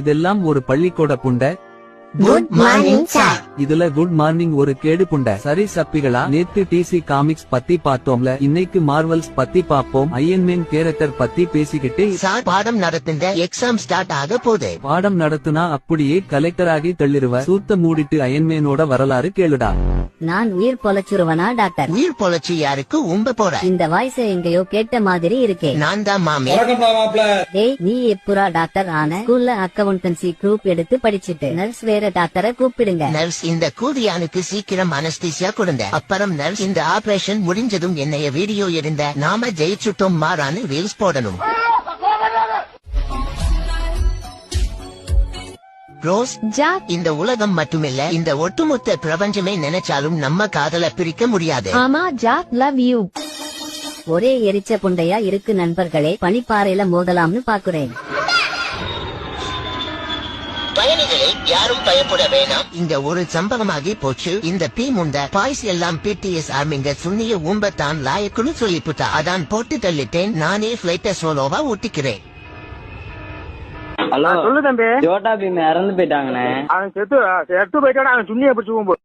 இதெல்லாம் ஒரு பள்ளிக்கூட புண்டை. Good morning sir. இதுல குட் மார்னிங் ஒரு கேடு புண்டை. சரி சப்பிகளா, நேத்து டிசி காமிக்ஸ் பத்தி பார்த்தோம்ல, இன்னைக்கு மார்வல்ஸ் பத்தி பாப்போம். அயன்மேன் கேரக்டர் பத்தி பேசிக்கிட்டு சார் பாடம் நடத்துங்க, எக்ஸாம் ஸ்டார்ட் ஆக போகுது. பாடம் நடத்துனா அப்படியே கலெக்டர் ஆகி தள்ளிருவ. சூத்த மூடிட்டு அயன்மேனோட வரலாறு கேளுடா. நான் உயிர் பொழைச்சிருவனா டாக்டர்? உயிர் பொழைச்சி யாருக்கு உம்ப போற? இந்த வாய்ஸ் எங்கேயோ கேட்ட மாதிரி இருக்கே. நான் தான் மாமி. டேய், நீ எப்புரா டாக்டர் ஆன? ஸ்கூல்ல அக்கவுண்டன்சி குரூப் எடுத்து படிச்சுட்டு நர்ஸ் வேற டாக்டரை கூப்பிடுங்க. நர்ஸ், இந்த கூதியானுக்கு சீக்கிரம் அனஸ்தீசியா கொடுங்க. அப்புறம் நர்ஸ், இந்த ஆபரேஷன் முடிஞ்சதும் என்னைய வீடியோ எடுங்க, நாம ஜெயிச்சுட்டோம் மாறான்னு ரீல்ஸ் போடணும். ரோஸ், இந்த உலகம் மட்டுமில்ல, இந்த ஒட்டுமொத்த பிரபஞ்சமே நினைச்சாலும் நம்ம காதல பிரிக்க முடியாது. ஆமா ஜாக், லவ் யூ. ஒரே எரிச்ச புண்டையா இருக்கு நண்பர்களே. பனிப்பாறையில மோதலாம்னு பாக்குறேன். பயணிகளே, யாரும் பயப்பட வேணாம். இங்க ஒரு சம்பவமாகி போச்சு. இந்த பி முண்ட பாய்ஸ் எல்லாம் பிடிஎஸ் ஆர்மிங்க சுண்ணிய ஊம்பத்தான் லாயக்குன்னு சொல்லிப்புட்டா. அதான் போட்டு தள்ளிட்டேன். நானே பிளைட்ட சோலோவா ஊட்டிக்கிறேன். ஹலோ, சொல்லு தம்பி. ஜோட்டா பீம் இறந்து போயிட்டாங்கண்ணே. அவன் செத்து போயிட்டானா? அவன் சுண்ணிய பிடிச்சு